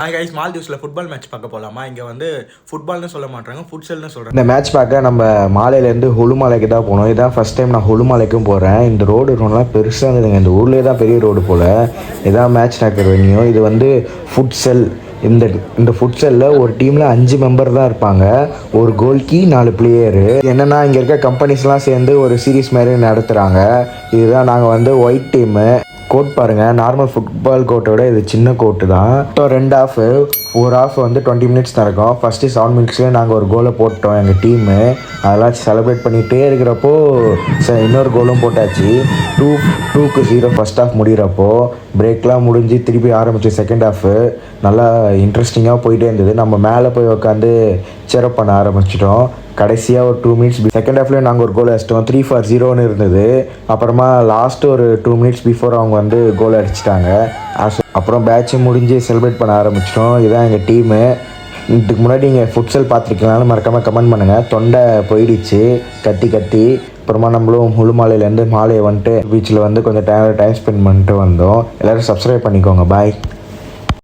Hi guys, மால்தீவ்ஸில் football match பார்க்க போகலாமா? இங்கே வந்து ஃபுட்பால்னு சொல்ல மாட்டாங்க, ஃபுட்சல்னு சொல்கிறாங்க. இந்த மேட்ச் பார்க்க நம்ம மாலையிலேருந்து ஹொலுமலைக்கு தான் போகணும். இதுதான் ஃபஸ்ட் டைம் நான் ஹொலுமலைக்கும் போகிறேன். இந்த ரோடு ரொம்ப பெருசாக இருந்ததுங்க. இந்த ஊர்லேயே தான் பெரிய ரோடு போல். இதான் மேட்ச் நடக்கிற வென்யூ. இது வந்து ஃபுட்சல். இந்த ஃபுட்சலில் ஒரு டீமில் 5 மெம்பர் தான் இருப்பாங்க. ஒரு கோல்கி 4 பிளேயரு. என்னென்னா இங்கே இருக்க கம்பெனிஸ்லாம் சேர்ந்து ஒரு சீரீஸ் மாதிரி நடத்துகிறாங்க. இதுதான் நாங்கள் வந்து ஒயிட் டீமு. கோட் பாருங்கள், நார்மல் ஃபுட்பால் கோட்டோட இது சின்ன கோட்டு தான். இப்போ 2 ஹாஃப், ஒரு ஹாஃப் வந்து 20 மினிட்ஸ் நடக்கும். ஃபஸ்ட்டு 7 மினிட்ஸ்லேயே நாங்கள் ஒரு கோலை போட்டோம் எங்கள் டீமு. அதெல்லாம் செலிப்ரேட் பண்ணிகிட்டே இருக்கிறப்போ இன்னொரு கோலும் போட்டாச்சு. 2-0 ஃபஸ்ட் ஹாஃப் முடிகிறப்போ பிரேக்லாம் முடிஞ்சு திருப்பி ஆரம்பிச்சு செகண்ட் ஹாஃபு நல்லா இன்ட்ரெஸ்டிங்காக போயிட்டே இருந்தது. நம்ம மேலே போய் உட்காந்து சேரப் பண்ண ஆரம்பிச்சிட்டோம். கடைசியாக ஒரு 2 மினிட்ஸ் செகண்ட் ஹாஃப்லேயே நாங்கள் ஒரு கோல் அடிச்சிட்டோம். 3-0 இருந்தது. அப்புறமா லாஸ்ட்டு ஒரு 2 மினிட்ஸ் பிஃபோர் அவங்க வந்து கோல் அடிச்சிட்டாங்க. அப்புறம் பேட்ச் முடிஞ்சு செலிப்ரேட் பண்ண ஆரம்பிச்சிட்டோம். இதுதான் எங்கள் டீமு. இதுக்கு முன்னாடி நீங்கள் ஃபுட்சல் பார்த்துருக்கீங்களான்னு மறக்காமல் கமெண்ட் பண்ணுங்கள். தொண்டை போயிடுச்சு கத்தி. அப்புறமா நம்மளும் ஹொலுமலையிலேருந்து மாலையை வந்துட்டு பீச்சில் வந்து கொஞ்சம் டைம் ஸ்பெண்ட் பண்ணிட்டு வந்தோம். எல்லோரும் சப்ஸ்கிரைப் பண்ணிக்கோங்க. பாய்.